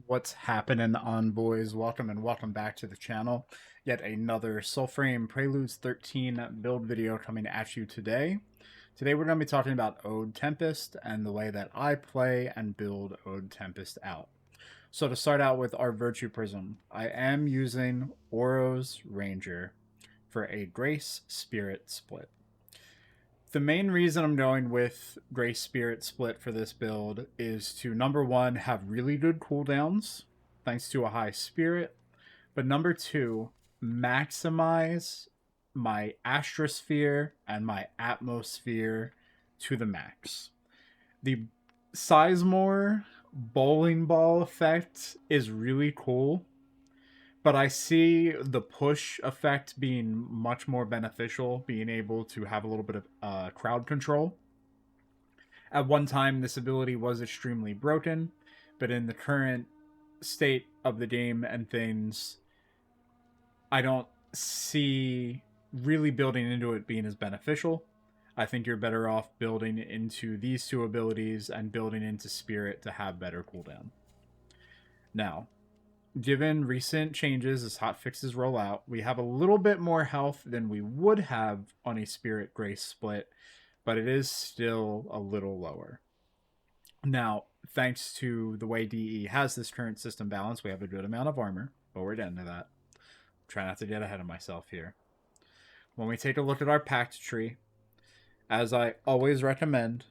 What's happening, envoys? Welcome back to the channel. Yet another Soulframe Preludes 13 build video coming at you today. Today we're going to be talking about Ode'n Tempest and the way that I play and build Ode'n Tempest out. So to start out with our Virtue Prism, I am using Oro's Ranger for a Grace Spirit split. The main reason I'm going with Grace Spirit Split for this build is to, number one, have really good cooldowns, thanks to a high spirit, but number two, maximize my Astrosphere and my Atmosphere to the max. The Sizemore bowling ball effect is really cool, but I see the push effect being much more beneficial, being able to have a little bit of crowd control. At one time, this ability was extremely broken, but in the current state of the game and things, I don't see really building into it being as beneficial. I think you're better off building into these two abilities and building into Spirit to have better cooldown. Now, given recent changes as hotfixes roll out, we have a little bit more health than we would have on a Spirit Grace split, but it is still a little lower. Now, thanks to the way DE has this current system balance, we have a good amount of armor, but we're getting to that. Try not to get ahead of myself here. When we take a look at our pact tree, as I always recommend,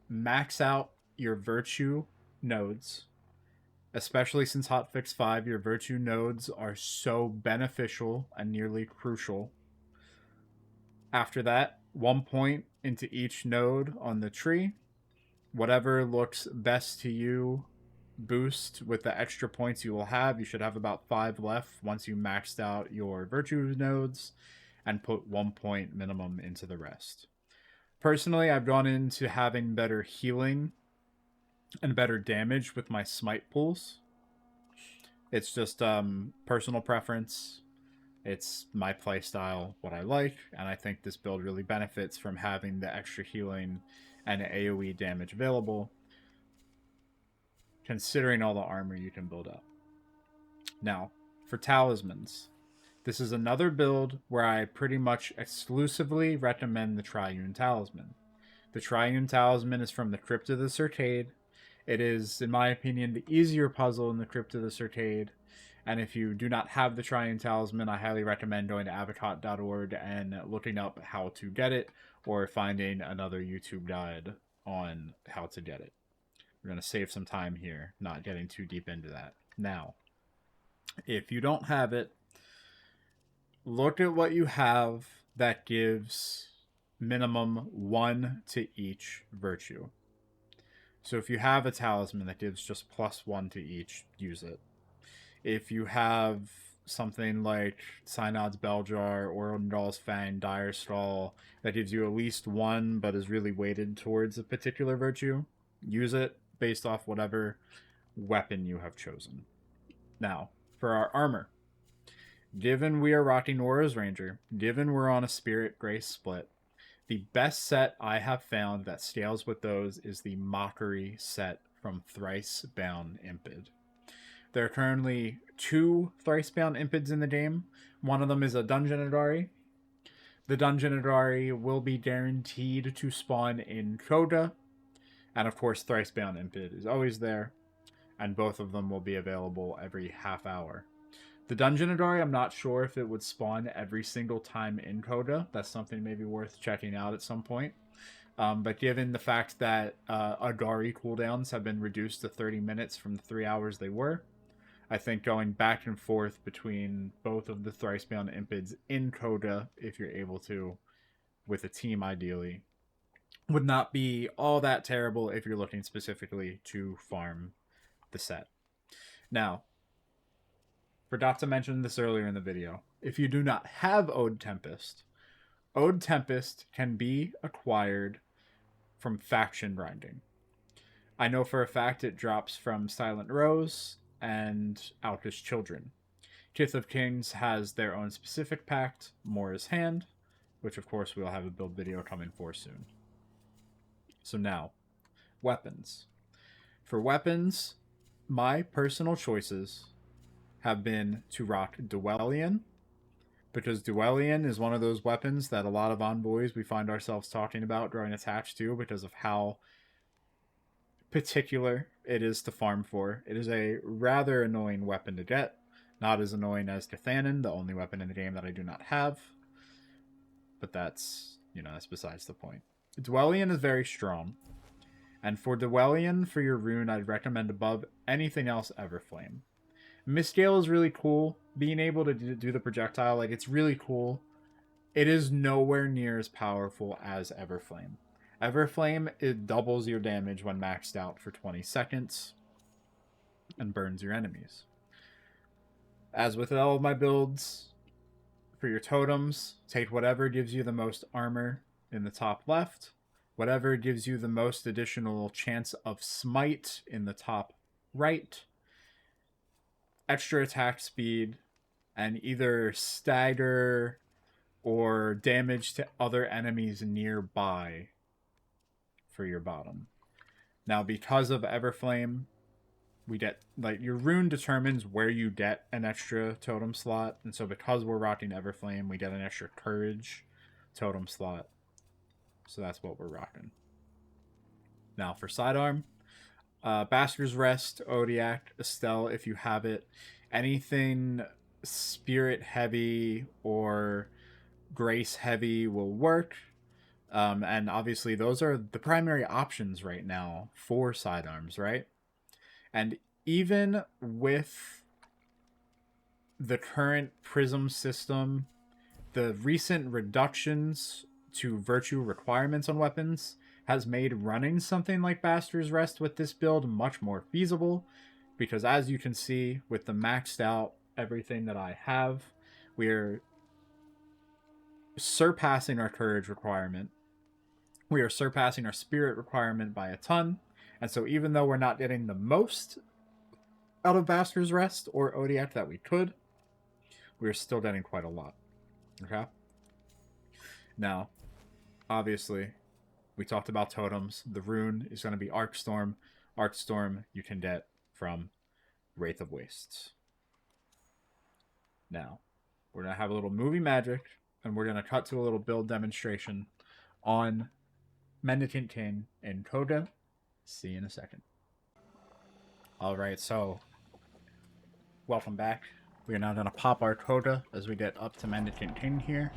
max out your virtue nodes. Especially since Hotfix 5, your virtue nodes are so beneficial and nearly crucial. After that, 1 point into each node on the tree. Whatever looks best to you, boost with the extra points you will have. You should have about 5 left once you maxed out your virtue nodes, and put 1 point minimum into the rest. Personally, I've gone into having better healing and better damage with my smite pools. It's just personal preference. It's my playstyle, what I like, and I think this build really benefits from having the extra healing and AoE damage available, considering all the armor you can build up. Now, for talismans, this is another build where I pretty much exclusively recommend the Triune Talisman. The Triune Talisman is from the Crypt of the Cercade. It is, in my opinion, the easier puzzle in the Crypt of the Cercade. And if you do not have the Triune Talisman, I highly recommend going to avocot.org and looking up how to get it, or finding another YouTube guide on how to get it. We're going to save some time here, not getting too deep into that. Now, if you don't have it, look at what you have that gives minimum 1 to each virtue. So if you have a talisman that gives just +1 to each, use it. If you have something like Synod's Belljar or Odin's Fang, Dire Skull, that gives you at least 1 but is really weighted towards a particular virtue, use it based off whatever weapon you have chosen. Now, for our armor. Given we are rocking Oro's Ranger, given we're on a Spirit Grace split, the best set I have found that scales with those is the Mockery set from Thrice Bound Impid. There are currently 2 Thrice Bound Impids in the game. One of them is a Dungeon Adari. The Dungeon Adari will be guaranteed to spawn in Coda, and of course Thrice Bound Impid is always there, and both of them will be available every half hour. The Dungeon Adari, I'm not sure if it would spawn every single time in Coda. That's something maybe worth checking out at some point. But given the fact that Adari cooldowns have been reduced to 30 minutes from the 3 hours they were, I think going back and forth between both of the Thrice-Bound Impids in Coda, if you're able to, with a team ideally, would not be all that terrible if you're looking specifically to farm the set. Now, forgot to mention this earlier in the video. If you do not have Ode'n Tempest, Ode'n Tempest can be acquired from faction grinding. I know for a fact it drops from Silent Rose and Alka's Children. Kith of Kings has their own specific pact, Mora's Hand, which of course we'll have a build video coming for soon. So now, weapons. For weapons, My personal choices have been to rock Duelian, because Duelian is one of those weapons that a lot of envoys we find ourselves talking about growing attached to because of how particular it is to farm for. It is a rather annoying weapon to get. Not as annoying as Cathanon, the only weapon in the game that I do not have. But that's, that's besides the point. Duelian is very strong. And for Duelian, for your rune, I'd recommend above anything else Everflame. Mistgale is really cool. Being able to do the projectile, it's really cool. It is nowhere near as powerful as Everflame. Everflame, it doubles your damage when maxed out for 20 seconds and burns your enemies. As with all of my builds, for your totems, take whatever gives you the most armor in the top left, whatever gives you the most additional chance of smite in the top right, extra attack speed, and either stagger or damage to other enemies nearby for your bottom. Now, because of Everflame, we get, your rune determines where you get an extra totem slot, and so because we're rocking Everflame, we get an extra courage totem slot. So that's what we're rocking. Now, for sidearm, Bastard's Rest, Ode'en, Estelle, if you have it. Anything spirit heavy or grace heavy will work. And obviously those are the primary options right now for sidearms, right? And even with the current prism system, the recent reductions to virtue requirements on weapons has made running something like Bastard's Rest with this build much more feasible, because as you can see with the maxed out everything that I have, we're surpassing our courage requirement. We are surpassing our spirit requirement by a ton. And so even though we're not getting the most out of Bastard's Rest or Ode'en that we could, we're still getting quite a lot. Okay? Now, obviously, we talked about totems. The rune is going to be Arcstorm. Arcstorm you can get from Wraith of Wastes. Now, we're going to have a little movie magic, and we're going to cut to a little build demonstration on Mendicant King and Koga. See you in a second. Alright, so welcome back. We are now going to pop our Koga as we get up to Mendicant King here.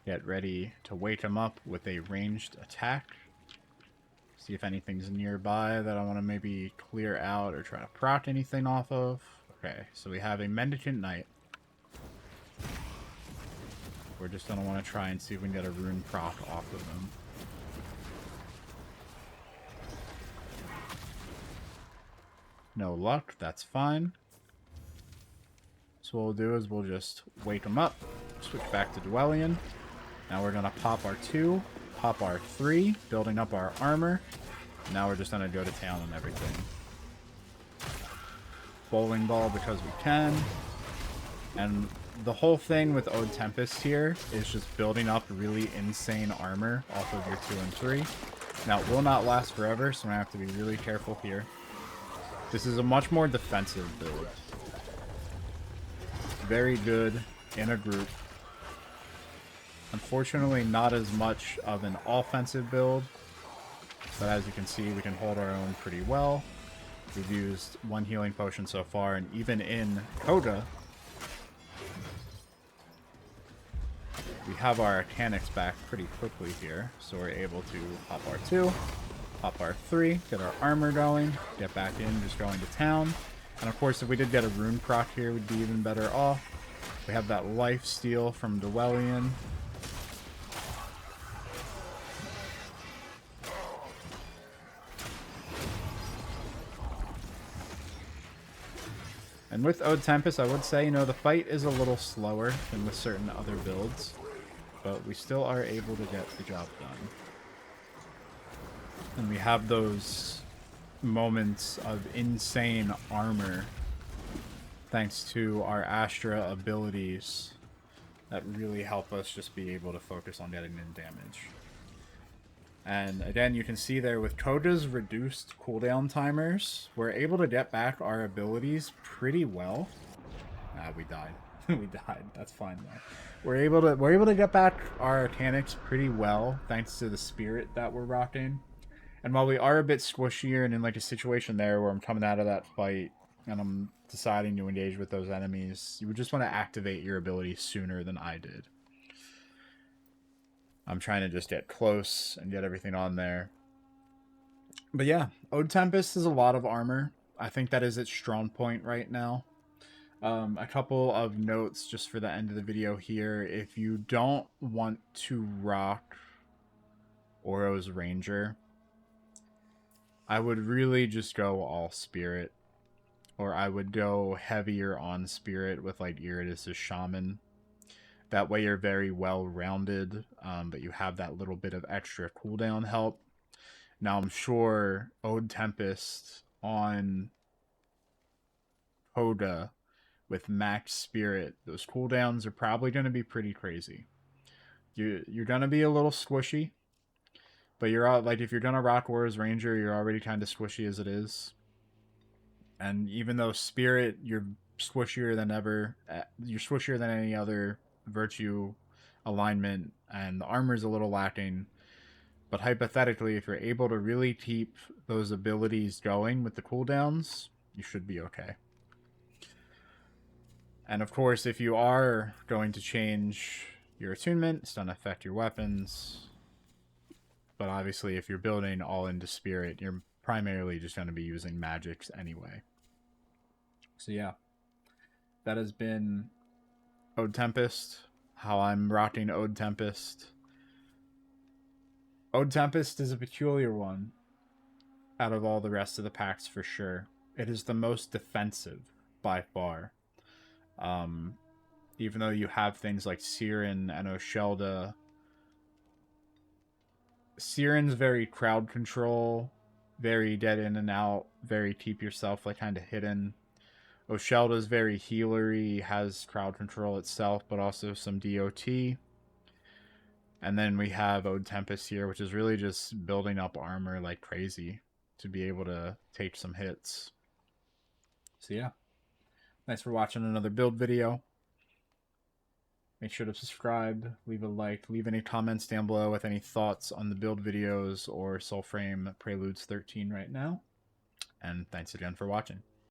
Get ready to wake him up with a ranged attack. See if anything's nearby that I want to maybe clear out or try to proc anything off of. Okay, so we have a Mendicant Knight. We're just going to want to try and see if we can get a rune proc off of him. No luck, that's fine. So what we'll do is we'll just wake him up, switch back to Duelian. Now we're going to pop our 2, pop our 3, building up our armor. Now we're just going to go to town on everything. Bowling ball because we can. And the whole thing with Ode'n Tempest here is just building up really insane armor off of your 2 and 3. Now it will not last forever, so I have to be really careful here. This is a much more defensive build. Very good in a group. Unfortunately, not as much of an offensive build, but as you can see, we can hold our own pretty well. We've used 1 healing potion so far, and even in Koga, we have our mechanics back pretty quickly here, so we're able to pop our 2, pop our 3, get our armor going, get back in, just going to town. And of course, if we did get a rune proc here, we'd be even better off. We have that life steal from Duelian. And with Ode'n Tempest, I would say, the fight is a little slower than with certain other builds, but we still are able to get the job done. And we have those moments of insane armor thanks to our Astra abilities that really help us just be able to focus on getting in damage. And again, you can see there with Koda's reduced cooldown timers, we're able to get back our abilities pretty well. Ah, we died. We died. That's fine though. We're able to get back our mechanics pretty well thanks to the spirit that we're rocking. And while we are a bit squishier and in like a situation there where I'm coming out of that fight and I'm deciding to engage with those enemies, you would just want to activate your ability sooner than I did. I'm trying to just get close and get everything on there. But yeah, Ode'n Tempest is a lot of armor. I think that is its strong point right now. A couple of notes just for the end of the video here. If you don't want to rock Oro's Ranger, I would really just go all Spirit. Or I would go heavier on Spirit with like Iridis' Shaman. That way you're very well-rounded, but you have that little bit of extra cooldown help. Now I'm sure Ode'n Tempest on Koda with max Spirit, those cooldowns are probably going to be pretty crazy. You're going to be a little squishy, but you're out, like if you're going to rock Oro's Ranger, you're already kind of squishy as it is. And even though Spirit, you're squishier than ever, you're squishier than any other virtue alignment, and the armor's a little lacking. But hypothetically, if you're able to really keep those abilities going with the cooldowns, you should be okay. And of course, if you are going to change your attunement, it's going to affect your weapons. But obviously, if you're building all into Spirit, you're primarily just going to be using magics anyway. So yeah, that has been Ode'n Tempest, how I'm rocking Ode'n Tempest. Ode'n Tempest is a peculiar one out of all the rest of the packs for sure. It is the most defensive by far. Even though you have things like Siren and Oshelda. Siren's very crowd control, very dead in and out, very keep yourself like kind of hidden. Oshelda's very healery, has crowd control itself, but also some DOT. And then we have Ode'n Tempest here, which is really just building up armor like crazy to be able to take some hits. So yeah, thanks for watching another build video. Make sure to subscribe, leave a like, leave any comments down below with any thoughts on the build videos or Soulframe Preludes 13 right now. And thanks again for watching.